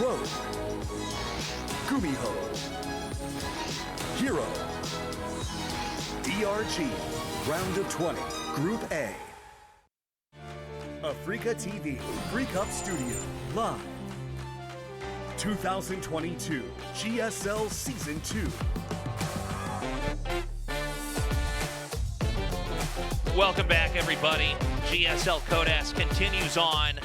Rogue, GuMiho, herO, DRG, round of 20, Group A. Africa TV, Freak Up Studio, live. 2022 GSL Season 2. Welcome back, everybody. GSL Codas continues on.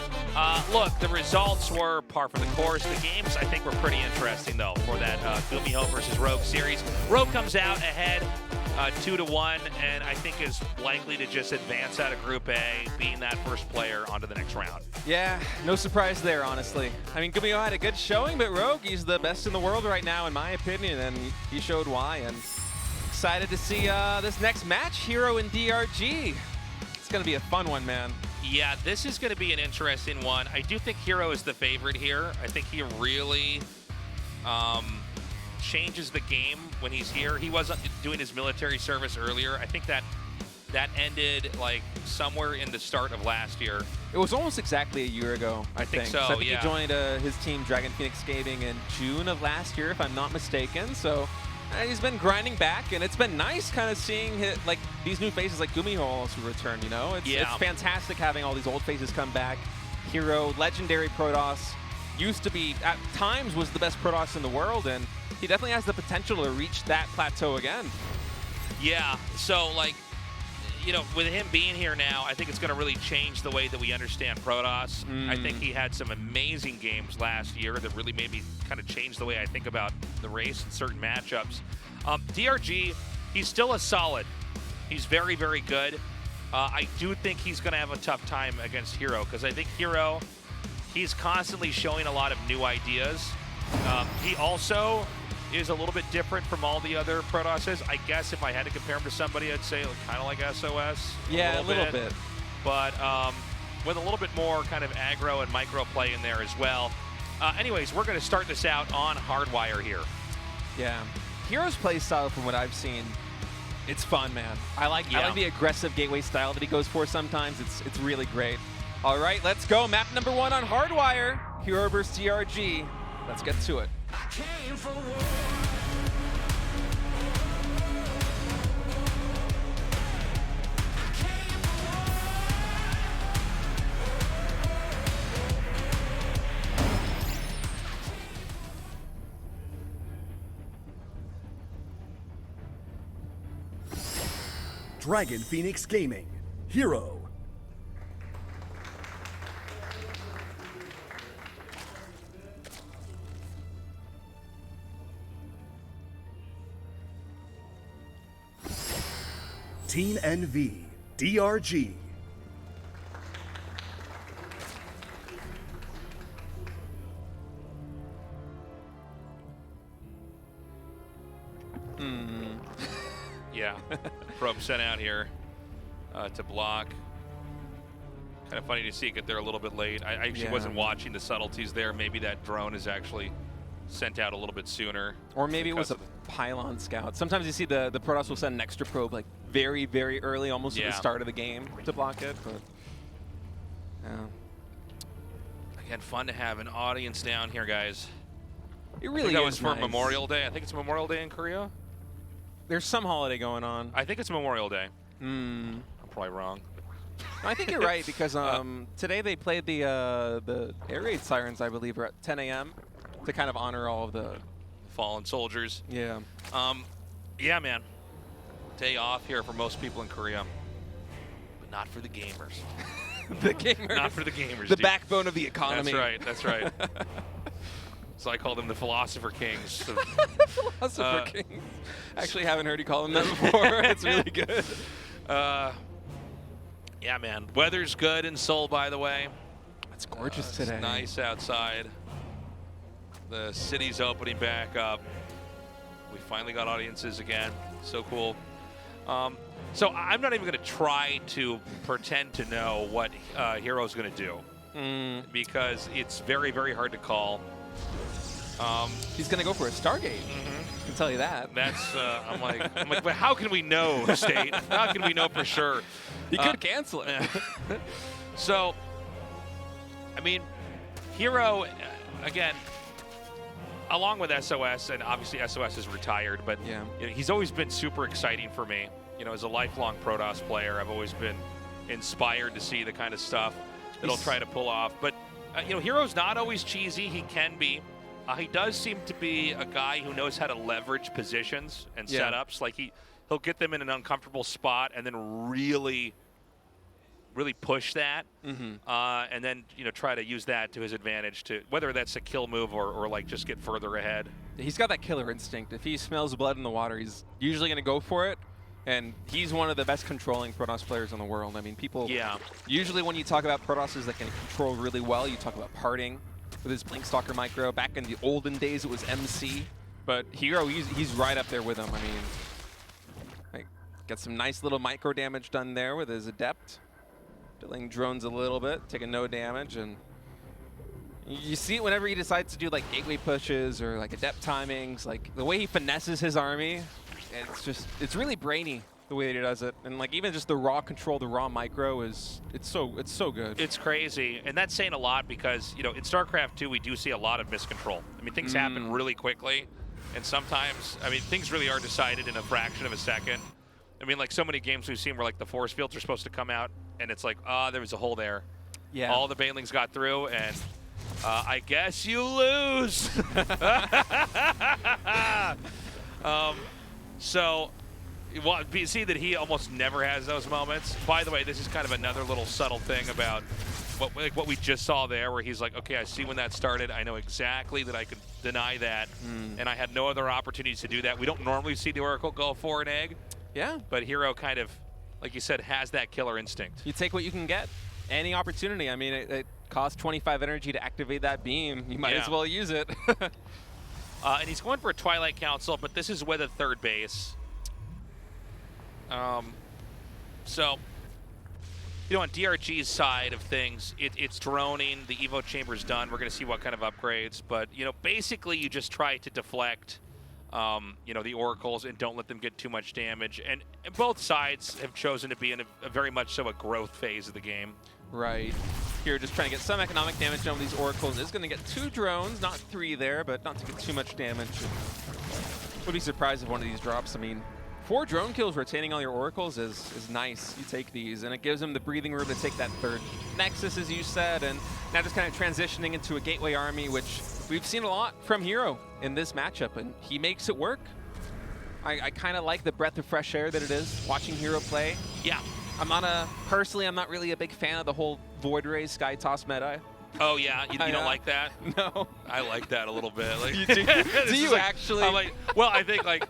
Look, the results were par for the course. The games, I think, were pretty interesting, though, for that GuMiho versus Rogue series. Rogue comes out ahead 2-1, and I think is likely to just advance out of Group A, being that first player onto the next round. Yeah, no surprise there, honestly. I mean, GuMiho had a good showing, but Rogue, he's the best in the world right now, in my opinion, and he showed why. And excited to see this next match, herO and DRG. It's going to be a fun one, man. Yeah, this is going to be an interesting one. I do think herO is the favorite here. I think he really changes the game when he's here. He wasn't doing his military service earlier. I think that ended like somewhere in the start of last year. It was almost exactly a year ago, I think. So, I think yeah. he joined his team, Dragon Phoenix Gaming, in June of last year, if I'm not mistaken. So he's been grinding back, and it's been nice kind of seeing like these new faces like GuMiho also return, you know? It's fantastic having all these old faces come back. herO, legendary Protoss, used to be, at times, was the best Protoss in the world, and he definitely has the potential to reach that plateau again. Yeah, so like, you know, with him being here now, I think it's going to really change the way that we understand Protoss. I think he had some amazing games last year that really made me kind of change the way I think about the race and certain matchups. DRG, he's still a solid. He's very, very good. I do think he's going to have a tough time against herO, because I think herO, he's constantly showing a lot of new ideas. He also is a little bit different from all the other Protosses. I guess if I had to compare him to somebody, I'd say kind of like SOS. Yeah, a little bit. But with a little bit more kind of aggro and micro play in there as well. Anyways, we're going to start this out on Hardwire here. Yeah. herO's play style, from what I've seen, it's fun, man. I like the aggressive gateway style that he goes for sometimes. It's really great. All right, let's go. Map number 1 on Hardwire. herO versus DRG. Let's get to it. Dragon Phoenix Gaming, herO. Team NV, DRG. Yeah, probe sent out here to block. Kind of funny to see it get there a little bit late. I actually wasn't watching the subtleties there. Maybe that drone is actually sent out a little bit sooner. Or maybe it was a pylon scout. Sometimes you see the Protoss will send an extra probe like very, very early, almost at the start of the game to block it. But again, fun to have an audience down here, guys. It really is that was for nice. Memorial Day. I think it's Memorial Day in Korea. There's some holiday going on. I think it's Memorial Day. I'm probably wrong. I think you're right, because today they played the air raid sirens, I believe, are at 10 a.m. to kind of honor all of the fallen soldiers. Yeah. Yeah, man. Day off here for most people in Korea, but not for the gamers. The gamers. Not for the gamers. The dude. backbone of the economy. That's right. That's right. So I call them the Philosopher Kings. Philosopher Kings. Actually, haven't heard you call them that before. It's really good. Yeah, man. Weather's good in Seoul, by the way. It's gorgeous today. It's nice outside. The city's opening back up. We finally got audiences again. So cool. So I'm not even going to try to pretend to know what herO's going to do, because it's very, very hard to call. He's going to go for a Stargate. I can tell you that. That's I'm like, but how can we know, State? How can we know for sure? He could cancel it. So, I mean, herO, again, along with SOS, and obviously SOS is retired, but Yeah. you know, he's always been super exciting for me. You know, as a lifelong Protoss player, I've always been inspired to see the kind of stuff that he'll try to pull off. But you know, herO's not always cheesy. He can be. He does seem to be a guy who knows how to leverage positions and setups. Like he'll get them in an uncomfortable spot and then really push that, and then try to use that to his advantage, to whether that's a kill move or like just get further ahead. He's got that killer instinct. If he smells blood in the water, he's usually going to go for it. And he's one of the best controlling Protoss players in the world. I mean, people usually when you talk about Protoss that can control really well, you talk about parting with his Blinkstalker micro. Back in the olden days, it was MC. But herO, he's right up there with him. I mean, like, got some nice little micro damage done there with his Adept. Delaying drones a little bit, taking no damage. And you see it whenever he decides to do like gateway pushes or like Adept timings. Like the way he finesses his army, it's really brainy the way that he does it. And like even just the raw control, the raw micro it's so good. It's crazy, and that's saying a lot because in StarCraft 2 we do see a lot of miscontrol. I mean, things happen really quickly, and sometimes things really are decided in a fraction of a second. I mean, like so many games we've seen where like the force fields are supposed to come out, and it's like, there was a hole there. Yeah. All the banelings got through, and I guess you lose. So, you see that he almost never has those moments. By the way, this is kind of another little subtle thing about what we just saw there, where he's like, okay, I see when that started. I know exactly that I could deny that, and I had no other opportunities to do that. We don't normally see the Oracle go for an egg. Yeah. But herO kind of, like you said, has that killer instinct. You take what you can get. Any opportunity. I mean, it costs 25 energy to activate that beam. You might as well use it. And he's going for a Twilight Council, but this is with a third base. So, on DRG's side of things, it's droning. The Evo Chamber's done. We're going to see what kind of upgrades. But, basically you just try to deflect, the Oracles and don't let them get too much damage. And both sides have chosen to be in a very much so a growth phase of the game. Right. Here, just trying to get some economic damage done with these Oracles. Is going to get 2 drones, not 3 there, but not to get too much damage. Would be surprised if one of these drops. I mean, 4 drone kills retaining all your Oracles is nice. You take these, and it gives them the breathing room to take that 3rd Nexus, as you said, and now just kind of transitioning into a gateway army, which we've seen a lot from herO in this matchup, and he makes it work. I kind of like the breath of fresh air that it is, watching herO play. Yeah. Personally, I'm not really a big fan of the whole Void Ray Sky Toss meta. Oh, yeah? You don't like that? No. I like that a little bit. Like, you do? Do you actually? I'm like, well, I think like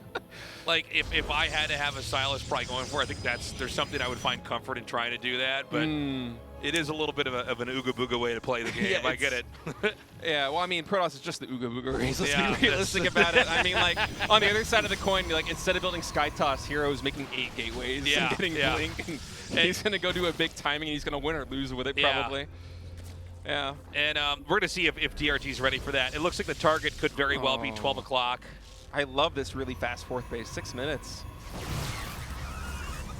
if I had to have a stylist probably going for it, I think there's something I would find comfort in trying to do that, but it is a little bit of an ooga booga way to play the game. I get it. Yeah, well, I mean, Protoss is just the ooga booga race. Let's be realistic about it. I mean, like, on the other side of the coin, like, instead of building Sky Toss, herO's making 8 gateways and getting Blink, and he's going to go do a big timing, and he's going to win or lose with it, probably. Yeah. And we're going to see if DRG's ready for that. It looks like the target could very well be 12 o'clock. I love this really fast 4th base, 6 minutes.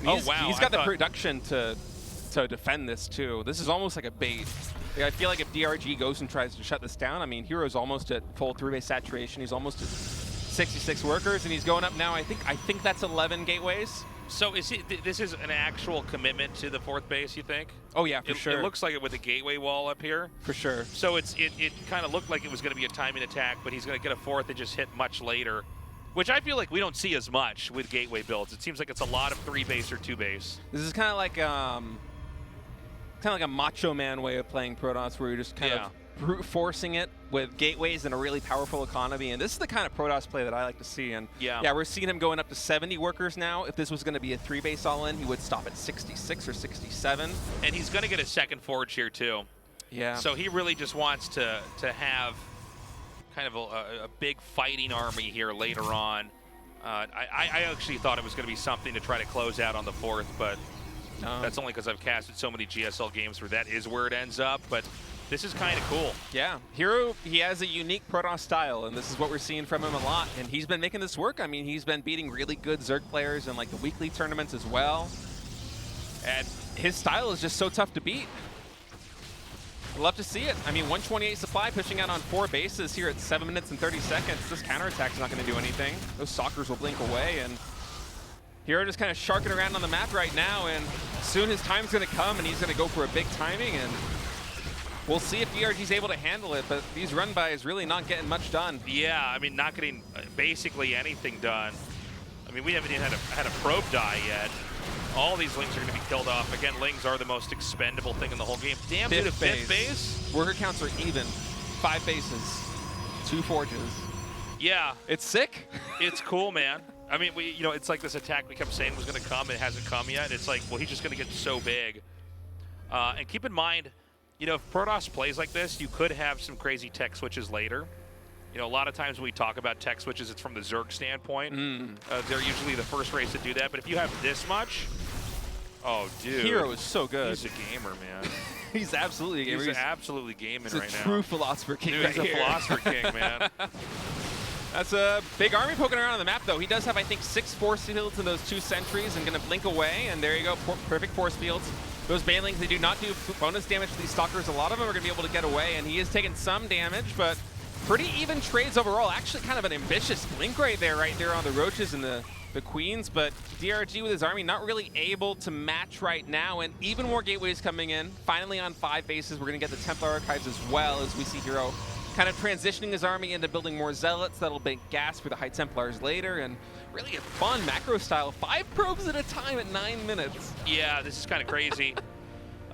And he's got the production to defend this, too. This is almost like a bait. Like, I feel like if DRG goes and tries to shut this down, I mean, herO's almost at full 3-base saturation. He's almost at 66 workers, and he's going up now. I think that's 11 gateways. So this is an actual commitment to the 4th base, you think? Oh, yeah, for sure. It looks like it with the gateway wall up here. For sure. So it kind of looked like it was going to be a timing attack, but he's going to get a 4th and just hit much later, which I feel like we don't see as much with gateway builds. It seems like it's a lot of 3-base or 2-base. This is kind of like a Macho Man way of playing Protoss, where you're just kind of brute forcing it with gateways and a really powerful economy. And this is the kind of Protoss play that I like to see. And yeah, we're seeing him going up to 70 workers now. If this was going to be a 3-base all-in, he would stop at 66 or 67. And he's going to get a 2nd forge here too. Yeah. So he really just wants to have kind of a big fighting army here later on. I actually thought it was going to be something to try to close out on the 4th, but that's only because I've casted so many GSL games where that is where it ends up. But this is kind of cool. Yeah, herO, he has a unique Protoss style, and this is what we're seeing from him a lot. And he's been making this work. I mean, he's been beating really good Zerg players in like the weekly tournaments as well. And his style is just so tough to beat. Love to see it. I mean, 128 supply pushing out on 4 bases here at 7 minutes and 30 seconds. This counterattack's not going to do anything. Those stalkers will blink away, and herO just kind of sharking around on the map right now, and soon his time's going to come, and he's going to go for a big timing, and we'll see if DRG's able to handle it, but these run-bys really not getting much done. Yeah, I mean, not getting basically anything done. I mean, we haven't even had a probe die yet. All these Lings are going to be killed off. Again, Lings are the most expendable thing in the whole game. Damn, dude, a fifth base? Worker counts are even. 5 bases, 2 forges. Yeah. It's sick. It's cool, man. I mean, it's like this attack we kept saying was going to come. It hasn't come yet. It's like, well, he's just going to get so big. And keep in mind, if Protoss plays like this, you could have some crazy tech switches later. A lot of times when we talk about tech switches, it's from the Zerg standpoint. They're usually the first race to do that. But if you have this much, oh, dude. herO is so good. He's a gamer, man. He's absolutely a gamer. He's absolutely gaming right now. He's a true philosopher king. Dude, right he's here. a philosopher king, man. That's a big army poking around on the map, though. He does have, I think, 6 force fields in those 2 sentries and going to blink away. And there you go, perfect force fields. Those Banelings, they do not do bonus damage to these stalkers. A lot of them are going to be able to get away, and he is taking some damage, but pretty even trades overall. Actually kind of an ambitious blink right there on the Roaches and the Queens, but DRG with his army not really able to match right now, and even more gateways coming in. Finally on 5 bases, we're going to get the Templar Archives as well, as we see herO kind of transitioning his army into building more Zealots that'll make gas for the High Templars later, and really a fun macro style. 5 probes at a time at 9 minutes. Yeah, this is kind of crazy.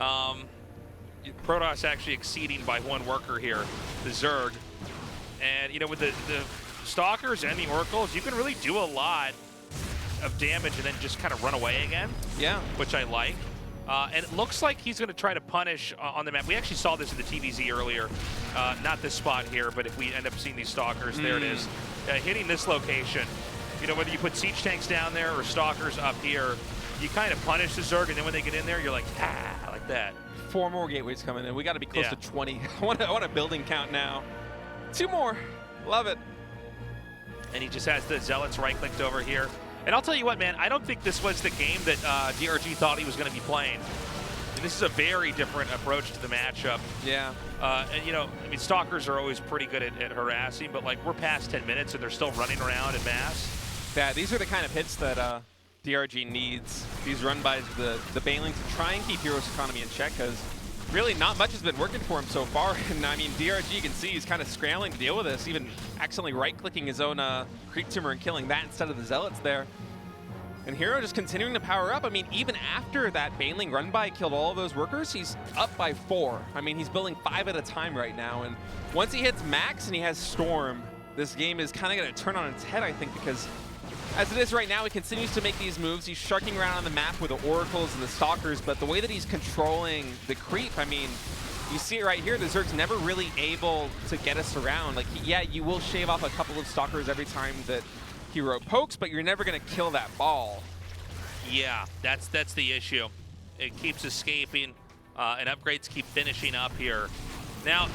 Protoss actually exceeding by 1 worker here, the Zerg. And, with the Stalkers and the Oracles, you can really do a lot of damage and then just kind of run away again. Yeah. Which I like. And it looks like he's going to try to punish on the map. We actually saw this in the TVZ earlier. Not this spot here, but if we end up seeing these Stalkers, there it is. Hitting this location. Whether you put siege tanks down there or Stalkers up here, you kind of punish the Zerg, and then when they get in there, you're like, ah, like that. 4 more gateways coming in. We got to be close to 20. I want a building count now. 2 more. Love it. And he just has the Zealots right-clicked over here. And I'll tell you what, man, I don't think this was the game that DRG thought he was going to be playing. And this is a very different approach to the matchup. Yeah. And, I mean, Stalkers are always pretty good at harassing, but, like, we're past 10 minutes and they're still running around en masse. Yeah, these are the kind of hits that DRG needs. These run-bys with the Banelings to try and keep herO's economy in check, because really not much has been working for him so far. And, I mean, DRG, you can see he's kind of scrambling to deal with this, even accidentally right-clicking his own Creep Tumor and killing that instead of the Zealots there. And herO just continuing to power up. I mean, even after that Baneling run-by killed all of those workers, he's up by 4. I mean, he's building 5 at a time right now. And once he hits max and he has Storm, this game is kind of going to turn on its head, I think, because as it is right now, he continues to make these moves. He's sharking around on the map with the Oracles and the Stalkers, but the way that he's controlling the creep, I mean, you see it right here, the Zerg's never really able to get us around. Like, yeah, you will shave off a couple of Stalkers every time that herO pokes, but you're never going to kill that ball. Yeah, that's the issue. It keeps escaping, and upgrades keep finishing up here. Now,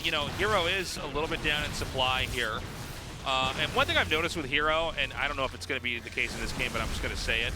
herO is a little bit down in supply here. And one thing I've noticed with herO, and I don't know if it's going to be the case in this game, but I'm just going to say it.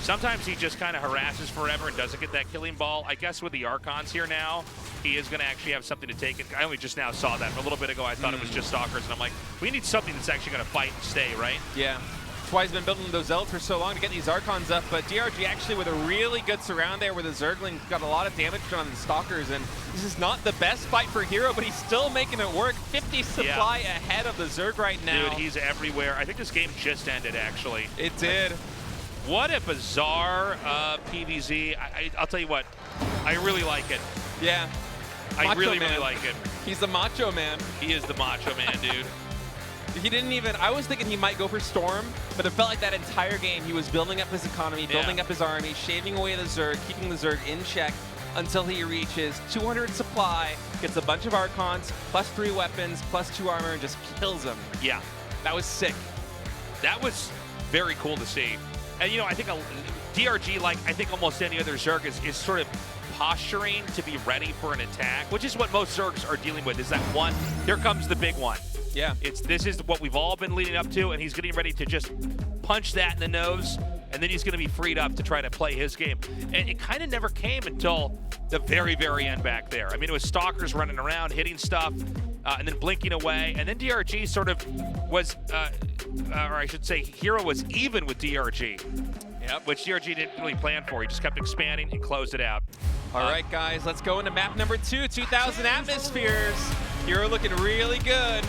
Sometimes he just kind of harasses forever and doesn't get that killing ball. I guess with the Archons here now, he is going to actually have something to take it. I only just now saw that. A little bit ago, I thought it was just Stalkers, and I'm like, we need something that's actually going to fight and stay, right? Yeah. That's why he's been building those Zealots for so long to get these Archons up, but DRG actually with a really good surround there where the Zergling got a lot of damage done on the Stalkers, and this is not the best fight for herO, but he's still making it work. 50 supply ahead of the Zerg right now. Dude, he's everywhere. I think this game just ended, actually. It did. What a bizarre PVZ. I'll tell you what, I really like it. Yeah. I really like it. He's the Macho Man. He is the Macho Man, dude. He didn't even, I was thinking he might go for Storm, but it felt like that entire game he was building up his economy, building up his army, shaving away the Zerg, keeping the Zerg in check until he reaches 200 supply, gets a bunch of Archons, +3 weapons, +2 armor, and just kills them. Yeah. That was sick. That was very cool to see. And, I think DRG, like I think almost any other Zerg, is sort of posturing to be ready for an attack, which is what most Zergs are dealing with, is that one, here comes the big one. Yeah. This is what we've all been leading up to, and he's getting ready to just punch that in the nose and then he's going to be freed up to try to play his game. And it kind of never came until the very, very end back there. I mean, it was Stalkers running around, hitting stuff, and then blinking away. And then DRG sort of was, or I should say, herO was even with DRG. Yep. Which DRG didn't really plan for. He just kept expanding and closed it out. All right, guys, let's go into map number 2, 2,000 atmospheres. herO looking really good.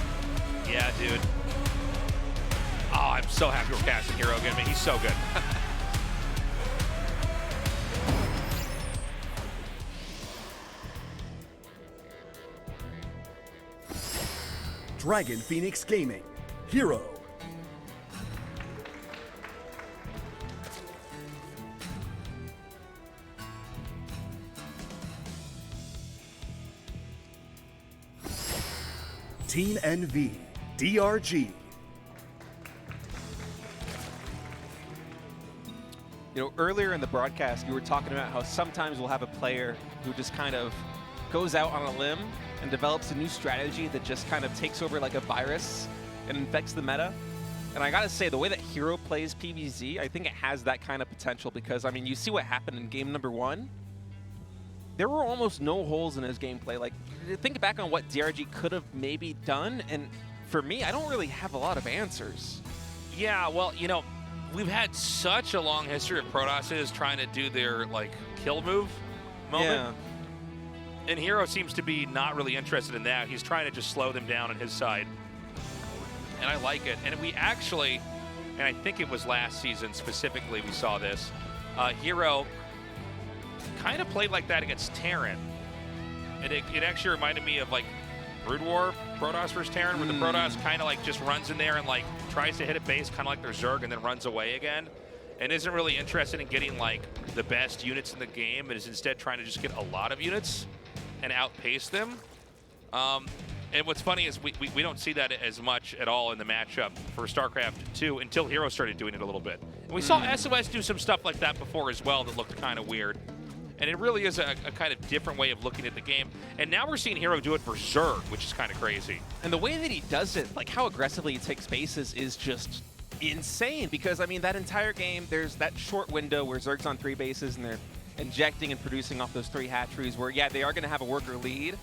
Yeah, dude. Oh, I'm so happy we're casting herO again. Man, he's so good. Dragon Phoenix Gaming, herO. Team NV, DRG. You know, earlier in the broadcast, you were talking about how sometimes we'll have a player who just kind of goes out on a limb and develops a new strategy that just kind of takes over like a virus and infects the meta. And I gotta say, the way that herO plays PvZ, I think it has that kind of potential because, I mean, you see what happened in game number 1. There were almost no holes in his gameplay. Like, think back on what DRG could have maybe done, and for me, I don't really have a lot of answers. Yeah, well, you know, we've had such a long history of Protosses trying to do their, like, kill move moment. Yeah. And herO seems to be not really interested in that. He's trying to just slow them down on his side. And I like it. And we actually, and I think it was last season specifically we saw this, herO kind of played like that against Terran. And it actually reminded me of, like, Brood War, Protoss versus Terran, where the Protoss kind of, like, just runs in there and, like, tries to hit a base kind of like their Zerg and then runs away again. And isn't really interested in getting, like, the best units in the game, and is instead trying to just get a lot of units and outpace them. And what's funny is we don't see that as much at all in the matchup for StarCraft 2 until herO started doing it a little bit. And we saw SOS do some stuff like that before as well that looked kind of weird. And it really is a kind of different way of looking at the game. And now we're seeing herO do it for Zerg, which is kind of crazy. And the way that he does it, like how aggressively he takes bases, is just insane. Because, I mean, that entire game, there's that short window where Zerg's on 3 bases and they're injecting and producing off those 3 hatcheries where, yeah, they are going to have a worker lead.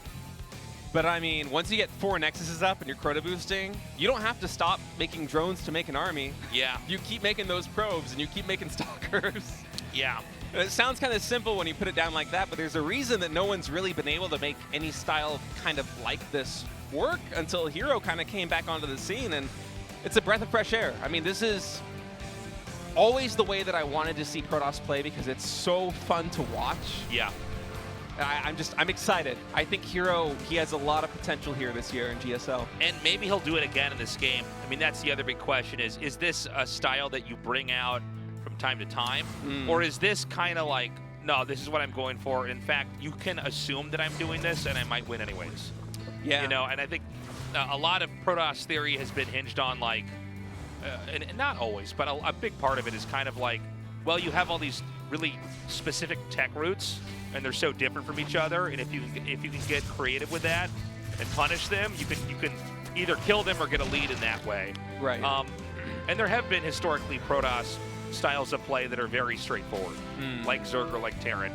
But, I mean, once you get 4 Nexuses up and you're Crota boosting, you don't have to stop making drones to make an army. Yeah. You keep making those probes and you keep making stalkers. Yeah. It sounds kind of simple when you put it down like that, but there's a reason that no one's really been able to make any style kind of like this work until herO kind of came back onto the scene, and it's a breath of fresh air. I mean, this is always the way that I wanted to see Protoss play because it's so fun to watch. Yeah. I'm excited. I think herO, he has a lot of potential here this year in GSL. And maybe he'll do it again in this game. I mean, that's the other big question is this a style that you bring out from time to time? Or is this kind of like, no, this is what I'm going for. In fact, you can assume that I'm doing this and I might win anyways. Yeah. You know, and I think a lot of Protoss theory has been hinged on, like, and not always, but a big part of it is kind of like, well, you have all these really specific tech routes and they're so different from each other, and if you can get creative with that and punish them, you can either kill them or get a lead in that way. Right. And there have been historically Protoss styles of play that are very straightforward, like Zerg or like Terran.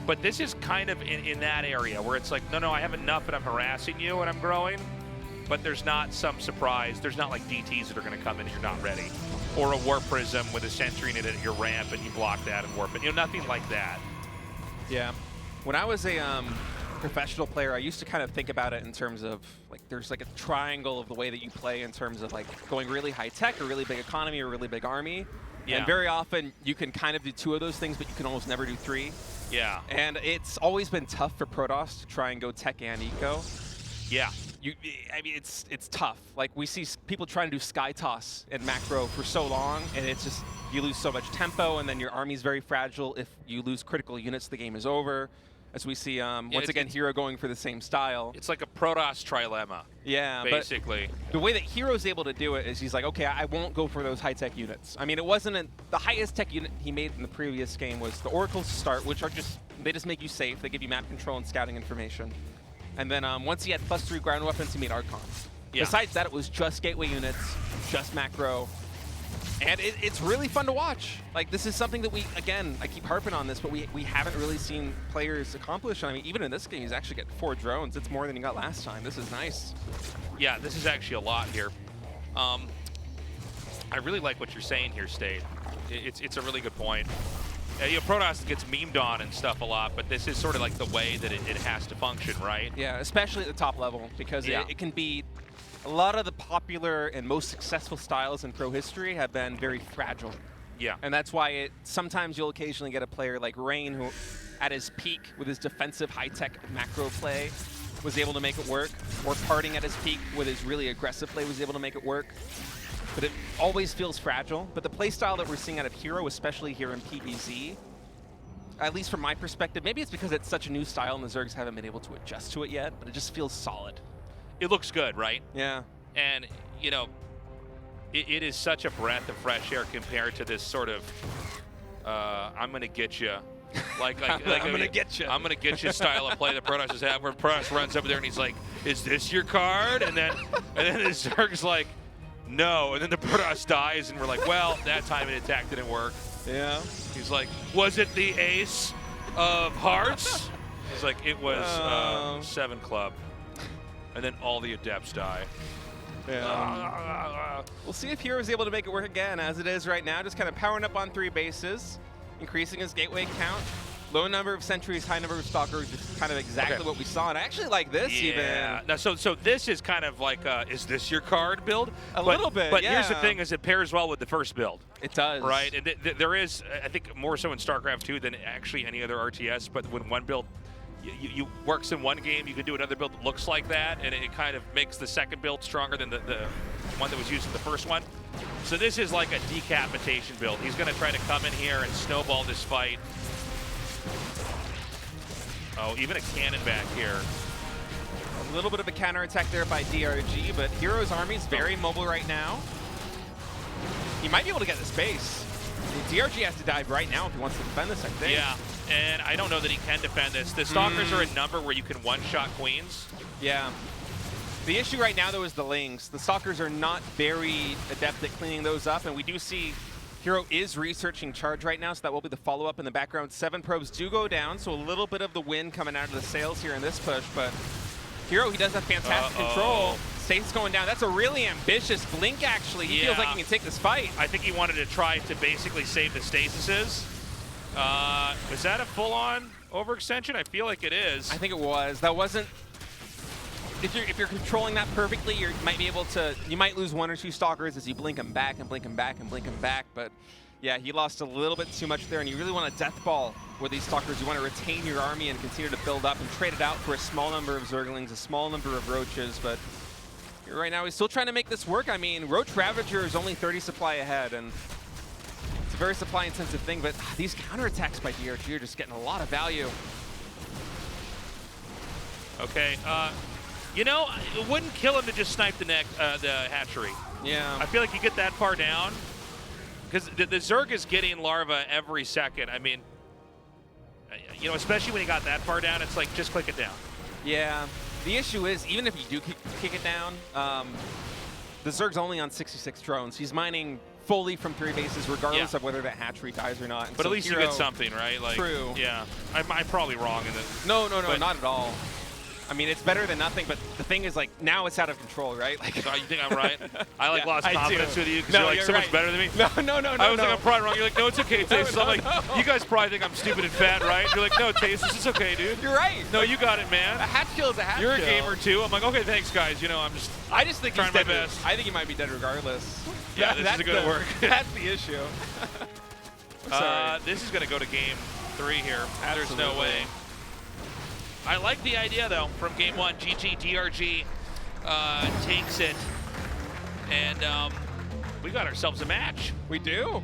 But this is kind of in that area where it's like, no, I have enough and I'm harassing you and I'm growing, but there's not some surprise. There's not like DTs that are going to come in and you're not ready. Or a Warp Prism with a sentry in it at your ramp and you block that and warp it. You know, nothing like that. Yeah. When I was a professional player, I used to kind of think about it in terms of, like, there's like a triangle of the way that you play in terms of, like, going really high tech or really big economy or really big army. Yeah. And very often you can kind of do 2 of those things, but you can almost never do 3. Yeah. And it's always been tough for Protoss to try and go tech and eco. Yeah. I mean, it's tough. Like, we see people trying to do Sky Toss and macro for so long, and it's just, you lose so much tempo, and then your army's very fragile. If you lose critical units, the game is over. As we see, once again, herO going for the same style. It's like a Protoss trilemma. Yeah, basically. But the way that herO's able to do it is he's like, okay, I won't go for those high-tech units. I mean, it wasn't the highest tech unit he made in the previous game was the Oracles to start, which are they just make you safe. They give you map control and scouting information. And then once he had +3 ground weapons, he made Archons. Yeah. Besides that, it was just gateway units, just macro. And it's really fun to watch. Like, this is something that again, I keep harping on this, but we haven't really seen players accomplish. I mean, even in this game, he's actually got 4 drones. It's more than he got last time. This is nice. Yeah, this is actually a lot here. I really like what you're saying here, State. It's a really good point. You know, Protoss gets memed on and stuff a lot, but this is sort of like the way that it has to function, right? Yeah, especially at the top level, because it can be a lot of the popular and most successful styles in pro history have been very fragile. Yeah. And that's why sometimes you'll occasionally get a player like Rain who, at his peak with his defensive high-tech macro play, was able to make it work, or Parting at his peak with his really aggressive play was able to make it work. But it always feels fragile. But the playstyle that we're seeing out of herO, especially here in PBZ, at least from my perspective, maybe it's because it's such a new style and the Zergs haven't been able to adjust to it yet, but it just feels solid. It looks good, right? Yeah. And, you know, it is such a breath of fresh air compared to this sort of, I'm going to get you. Like I'm going to get you. I'm going to get you style of play that Protoss has had, where Protoss runs over there and he's like, is this your card? And then the Zerg's like, no. And then the Protoss dies and we're like, well, that time an attack didn't work. Yeah. He's like, was it the ace of hearts? He's like, it was 7 club. And then all the adepts die. Yeah. We'll see if herO is able to make it work again. As it is right now, just kind of powering up on 3 bases, increasing his gateway count. Low number of sentries, high number of stalkers, just kind of exactly what we saw. And I actually like this even. Now, so this is kind of like, is this your card build? A little bit, But yeah. here's the thing, is it pairs well with the first build. It does. Right? And there is, I think, more so in StarCraft 2 than actually any other RTS, but when one build you works in one game, you can do another build that looks like that, and it kind of makes the second build stronger than the one that was used in the first one. So this is like a decapitation build. He's going to try to come in here and snowball this fight. Oh, even a cannon back here. A little bit of a counterattack there by DRG, but herO's army is very mobile right now. He might be able to get this base. DRG has to dive right now if he wants to defend this, I think. Yeah, and I don't know that he can defend this. The Stalkers are a number where you can one-shot Queens. Yeah. The issue right now, though, is the Lings. The Stalkers are not very adept at cleaning those up, and we do see herO is researching charge right now, so that will be the follow-up in the background. 7 probes do go down, so a little bit of the wind coming out of the sails here in this push, but herO, he does have fantastic control. Stasis going down. That's a really ambitious blink, actually. He feels like he can take this fight. I think he wanted to try to basically save the stasises. Was that a full-on overextension? I feel like it is. I think it was. That wasn't... If you're controlling that perfectly, you might be able to... You might lose 1 or 2 stalkers as you blink them back and blink them back and blink them back, but yeah, he lost a little bit too much there, and you really want a death ball with these stalkers. You want to retain your army and continue to build up and trade it out for a small number of Zerglings, a small number of Roaches, but right now he's still trying to make this work. I mean, Roach Ravager is only 30 supply ahead, and it's a very supply-intensive thing, but these counterattacks by DRG are just getting a lot of value. Okay, you know, it wouldn't kill him to just snipe the hatchery. Yeah. I feel like you get that far down, because the Zerg is getting larva every second. I mean, you know, especially when he got that far down, it's like, just click it down. Yeah. The issue is, even if you do kick it down, the Zerg's only on 66 drones. He's mining fully from 3 bases, regardless of whether that hatchery dies or not. And but so at least herO, you get something, right? Like, true. Yeah. I'm probably wrong in this. No, not at all. I mean, it's better than nothing, but the thing is, like, now it's out of control, right? Like, So you think I'm right? I like lost I confidence do. with you because No, you're like you're so much right. better than me. No. I was like, I'm probably wrong. You're like, no, it's okay, Taste. I'm like, you guys probably think I'm stupid and fat, right? You're like, no, Taste, this is okay, dude. You're right. No, you got it, man. A hatch kill is a hatch You're a kill. gamer too. I'm like, okay, thanks, guys. You know, I just think trying he's my dead. best. I think he might be dead regardless. Yeah, this is gonna work. That's the issue. Sorry. This is gonna go to game 3 here. There's no Absolutely. way. I like the idea though from game 1. GG DRG takes it, and we got ourselves a match. We do.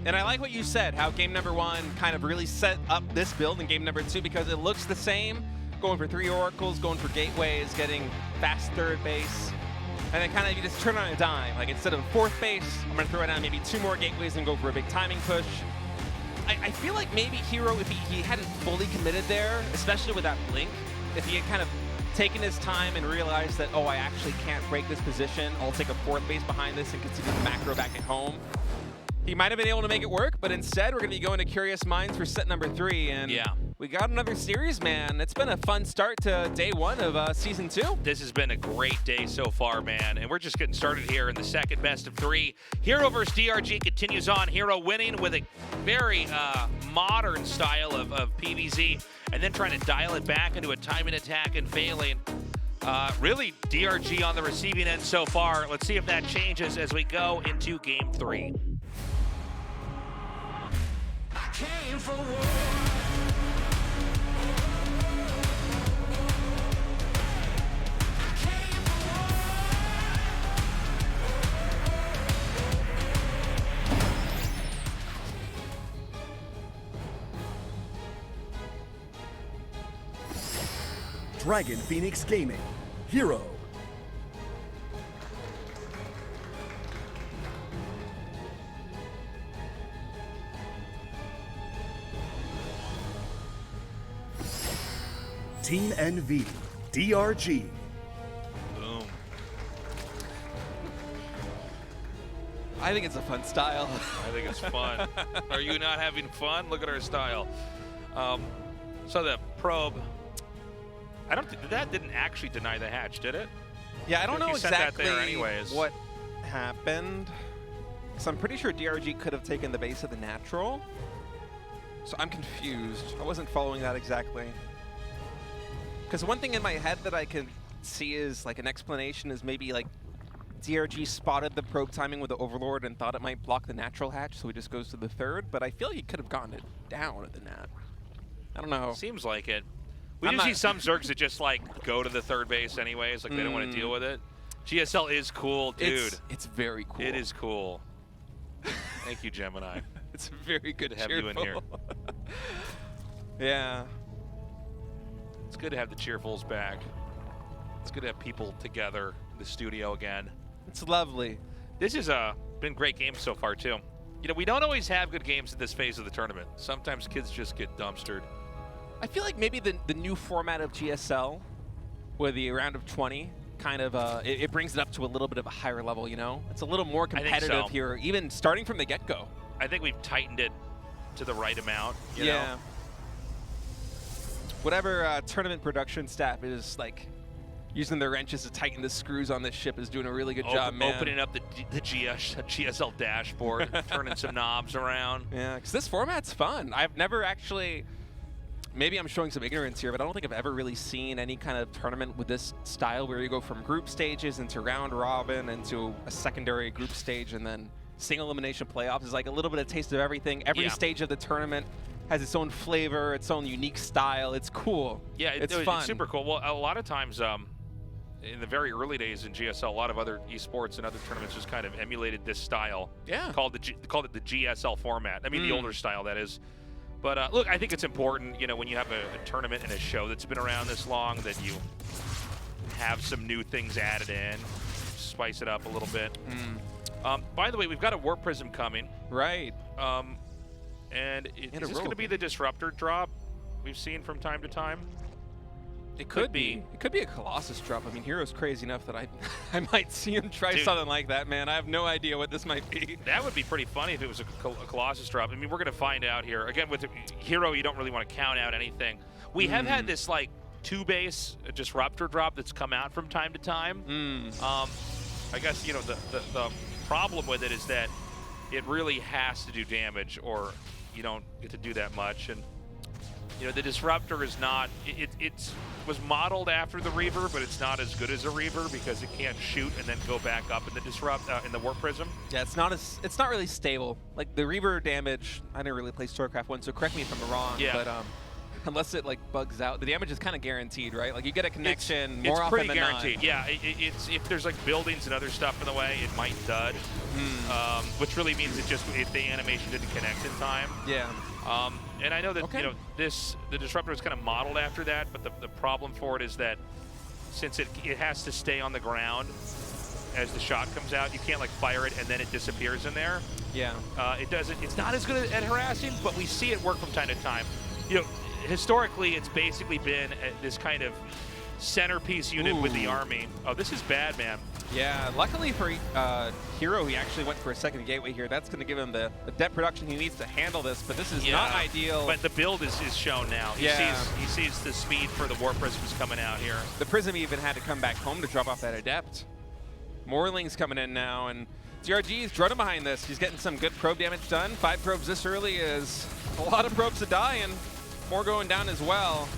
And I like what you said, how game number 1 kind of really set up this build in game number 2 because it looks the same, going for 3 oracles, going for gateways, getting fast 3rd base, and then kind of you just turn on a dime. Like instead of 4th base, I'm going to throw down maybe 2 more gateways and go for a big timing push. I feel like maybe herO, if he hadn't fully committed there, especially with that blink, if he had kind of taken his time and realized that, oh, I actually can't break this position, I'll take a 4th base behind this and continue the macro back at home. He might have been able to make it work, but instead we're going to be going to Curious Minds for set number 3. And yeah, we got another series, man. It's been a fun start to day 1 of Season 2. this has been a great day so far, man. And we're just getting started here in the second best of 3. herO versus DRG continues on. herO winning with a very modern style of PvZ, and then trying to dial it back into a time and attack and failing. Really, DRG on the receiving end so far. Let's see if that changes as we go into Game 3. Came for war. Dragon Phoenix Gaming, herO. Team NV, DRG. Boom. I think it's a fun style. I think it's fun. Are you not having fun? Look at our style. So the probe, I don't think that didn't actually deny the hatch, did it? Yeah, I don't know You sent that exactly there anyways. what happened. So I'm pretty sure DRG could have taken the base of the natural. So I'm confused. I wasn't following that exactly. Because one thing in my head that I can see is like an explanation is maybe like DRG spotted the probe timing with the Overlord and thought it might block the natural hatch, so he just goes to the third. But I feel he could have gotten it down at the nat. I don't know. Seems like it. We I'm do see not- some Zergs that just like go to the third base anyways, like they don't want to deal with it. GSL is cool, dude. It's very cool. It is cool. Thank you, Gemini. It's very good to have you in here. cheerful. Yeah. It's good to have the cheerfuls back. It's good to have people together in the studio again. It's lovely. This has been great games so far, too. You know, we don't always have good games in this phase of the tournament. Sometimes kids just get dumpstered. I feel like maybe the new format of GSL, with the round of 20, kind of it brings it up to a little bit of a higher level, you know? It's a little more think competitive so. here, even starting from the get-go. I think we've tightened it to the right amount, you Yeah. know? Whatever tournament production staff is, like, using their wrenches to tighten the screws on this ship is doing a really good job, man. Opening up the GSL dashboard, turning some knobs around. Yeah, because this format's fun. I've never actually, maybe I'm showing some ignorance here, but I don't think I've ever really seen any kind of tournament with this style where you go from group stages into round robin into a secondary group stage and then single elimination playoffs. Is like a little bit of taste of everything. Every Yeah. stage of the tournament has its own flavor, its own unique style. It's cool. Yeah, it's it's fun. super cool. Well, a lot of times, in the very early days in GSL, a lot of other esports and other tournaments just kind of emulated this style. Yeah. Called it the GSL format. I mean, the older style, that is. But look, I think it's important, you know, when you have a tournament and a show that's been around this long, that you have some new things added in, spice it up a little bit. By the way, we've got a Warp Prism coming. Right. And is And a this going to be rope. the Disruptor drop we've seen from time to time? It Could could be. be. It could be a Colossus drop. I mean, hero's crazy enough that I might see him try Dude. something like that, man. I have no idea what this might be. That would be pretty funny if it was a Colossus drop. I mean, we're going to find out here. Again, with herO, you don't really want to count out anything. We have had this, like, two-base Disruptor drop that's come out from time to time. I guess, you know, the problem with it is that it really has to do damage, or you don't get to do that much. And you know, the Disruptor is not, it was modeled after the Reaver, but it's not as good as a Reaver because it can't shoot and then go back up in the in the Warp Prism. Yeah, it's not really stable. Like the Reaver damage, I didn't really play StarCraft 1, so correct me if I'm wrong. Yeah. But unless it like bugs out, the damage is kind of guaranteed, right? Like you get a connection It's more often pretty than guaranteed. not. Yeah, it's if there's like buildings and other stuff in the way, it might dud, which really means if the animation didn't connect in time. Yeah. And I know that Okay. you know the Disruptor is kind of modeled after that, but the problem for it is that since it has to stay on the ground as the shot comes out, you can't like fire it and then it disappears in there. Yeah. It doesn't. It's not as good at harassing, but we see it work from time to time. You know, historically, it's basically been this kind of centerpiece unit with the army. Oh, this is bad, man. Yeah, luckily for herO, he actually went for a second gateway here. That's going to give him the depth production he needs to handle this, but this is not ideal. But the build is shown now. He sees the speed for the Warp Prisms coming out here. The Prism even had to come back home to drop off that Adept. Morling's coming in now, and DRG is droning behind this. He's getting some good probe damage done. 5 probes this early is a lot of probes to die, and more going down as well.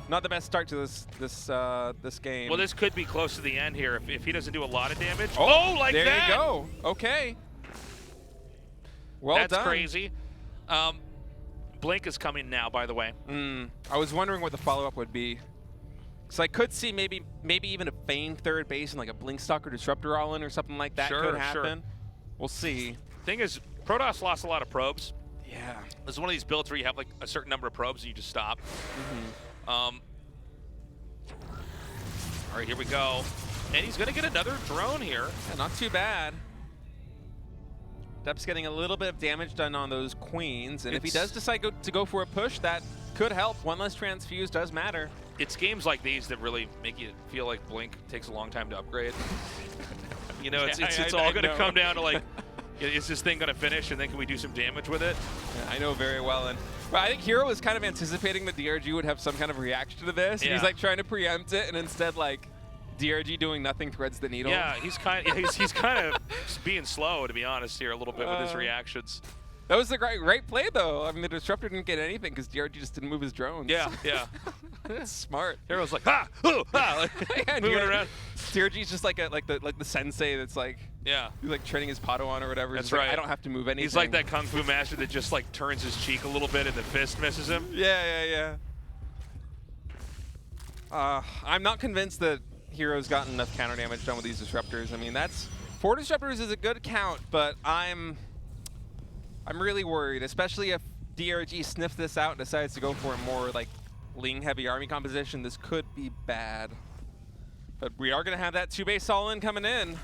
Not the best start to this game. Well, this could be close to the end here if he doesn't do a lot of damage. Oh, like there that! There you go. Okay. Well done. That's crazy. Blink is coming now, by the way. I was wondering what the follow-up would be. So I could see maybe even a feigned third base and like a Blink Stalker Disruptor all in or something like that could happen. We'll see. Thing is, Protoss lost a lot of probes. Yeah. This is one of these builds where you have like a certain number of probes and you just stop. All right, here we go. And he's going to get another drone here. Yeah, not too bad. Dep's getting a little bit of damage done on those queens, and if he does decide to go for a push, that could help. One less transfuse does matter. It's games like these that really make you feel like Blink takes a long time to upgrade. You know, it's all going to come down to like, is this thing going to finish, and then can we do some damage with it? Yeah, I know very well. And but I think herO was kind of anticipating that DRG would have some kind of reaction to this. And he's like trying to preempt it, and instead like DRG doing nothing threads the needle. Yeah, he's kind of being slow, to be honest, here a little bit with his reactions. That was the great play, though. I mean, the Disruptor didn't get anything because DRG just didn't move his drones. Yeah, yeah. That's smart. herO's like, ha, ooh, ha, like, moving around. DRG's just like the sensei that's like, he's like training his Padawan or whatever. That's right. Like, I don't have to move anything. He's like that kung fu master that just like turns his cheek a little bit and the fist misses him. Yeah. I'm not convinced that herO's gotten enough counter damage done with these Disruptors. I mean, 4 Disruptors is a good count, but I'm really worried, especially if DRG sniffs this out and decides to go for a more like Ling-heavy army composition. This could be bad. But we are going to have that 2-base all-in coming in.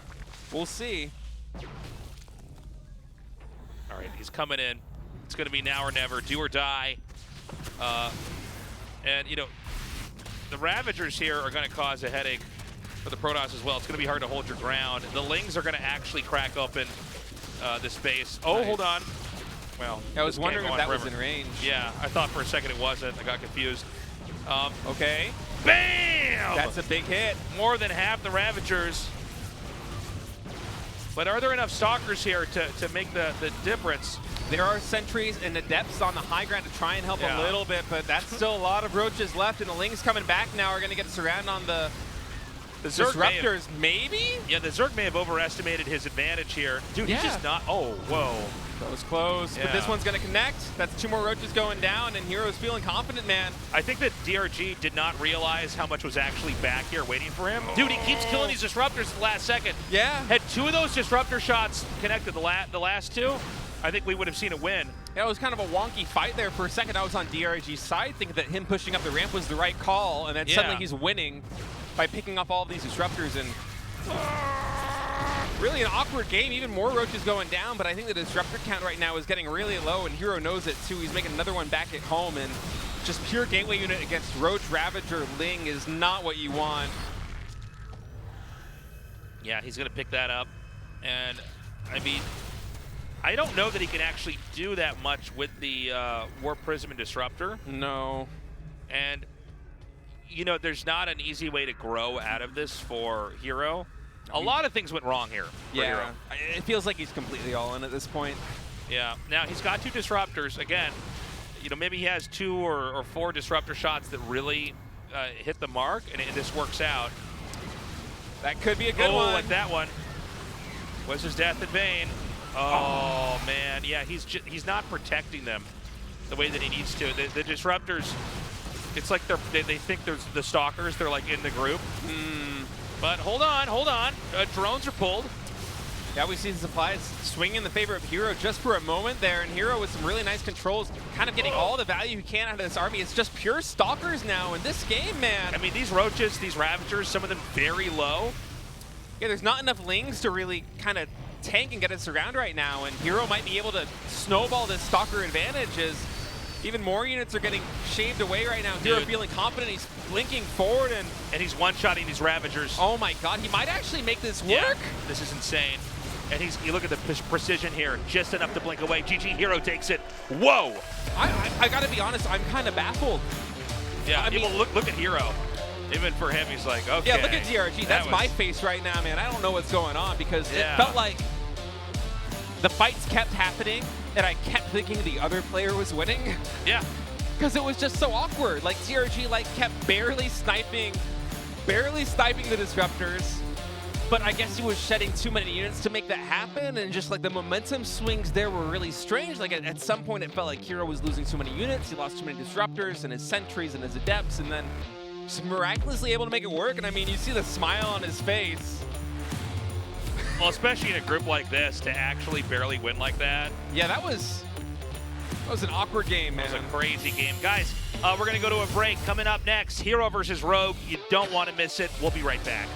We'll see. All right, he's coming in. It's going to be now or never, do or die. And, you know, the Ravagers here are going to cause a headache for the Protoss as well. It's going to be hard to hold your ground. The Lings are going to actually crack open this base. Oh, nice. Hold on. Well, I was wondering if that was in range. Yeah, I thought for a second it wasn't. I got confused. Okay. Bam! That's a big hit. More than half the Ravagers. But are there enough Stalkers here to make the difference? There are sentries and Adepts on the high ground to try and help a little bit, but that's still a lot of roaches left, and the Lings coming back now are going to get surrounded on the Disruptors, maybe? Yeah, the Zerg may have overestimated his advantage here. Dude, he's just not. Oh, whoa. That was close, but this one's going to connect. That's 2 more roaches going down, and herO's feeling confident, man. I think that DRG did not realize how much was actually back here waiting for him. Dude, he keeps killing these Disruptors at the last second. Yeah. Had 2 of those Disruptor shots connected, the last 2, I think we would have seen a win. Yeah, it was kind of a wonky fight there. For a second, I was on DRG's side, thinking that him pushing up the ramp was the right call, and then suddenly he's winning by picking up all of these Disruptors, and really an awkward game. Even more roaches going down, but I think the Disruptor count right now is getting really low, and herO knows it too. He's making another one back at home, and just pure gateway unit against Roach, Ravager, Ling is not what you want. Yeah, he's going to pick that up, and I mean, I don't know that he can actually do that much with the Warp Prism and Disruptor. No. And you know, there's not an easy way to grow out of this for herO. A lot of things went wrong here for herO. It feels like he's completely all in at this point. Yeah. Now, he's got 2 Disruptors. Again, you know, maybe he has 2 or 4 Disruptor shots that really hit the mark, and this works out. That could be a good one. Like that one. Was his death in vain? Oh, man. Yeah, he's not protecting them the way that he needs to. The Disruptors, it's like they think there's the Stalkers. They're like in the group. But hold on. Drones are pulled. Yeah, we see the supplies swing in the favor of herO just for a moment there, and herO with some really nice controls, kind of getting all the value he can out of this army. It's just pure Stalkers now in this game, man. I mean, these Roaches, these Ravagers, some of them very low. Yeah, there's not enough Lings to really kind of tank and get us around right now, and herO might be able to snowball this Stalker advantage as Even more units are getting shaved away right now. Hero Dude. feeling confident. He's blinking forward, and he's one-shotting these Ravagers. oh my god, he might actually make this Yeah, work. this is insane. And you look at the precision here, just enough to blink away. GG herO takes it. Whoa! I gotta be honest, I'm kind of baffled. Yeah, I mean- well, look at herO. Even for him, he's like, okay. Yeah, look at DRG. That's that my was- face right now, man. I don't know what's going on because Yeah. it felt like the fights kept happening and I kept thinking the other player was winning Yeah. because it was just so awkward. Like DRG kept barely sniping the disruptors, but I guess he was shedding too many units to make that happen, and just like the momentum swings there were really strange. Like at some point it felt like herO was losing too many units, he lost too many disruptors and his sentries and his adepts, and then just miraculously able to make it work. And I mean, you see the smile on his face. Well, especially in a group like this, to actually barely win like that. Yeah, that was an awkward game, man. It was a crazy game. Guys, we're going to go to a break. Coming up next, herO versus Rogue. You don't want to miss it. We'll be right back.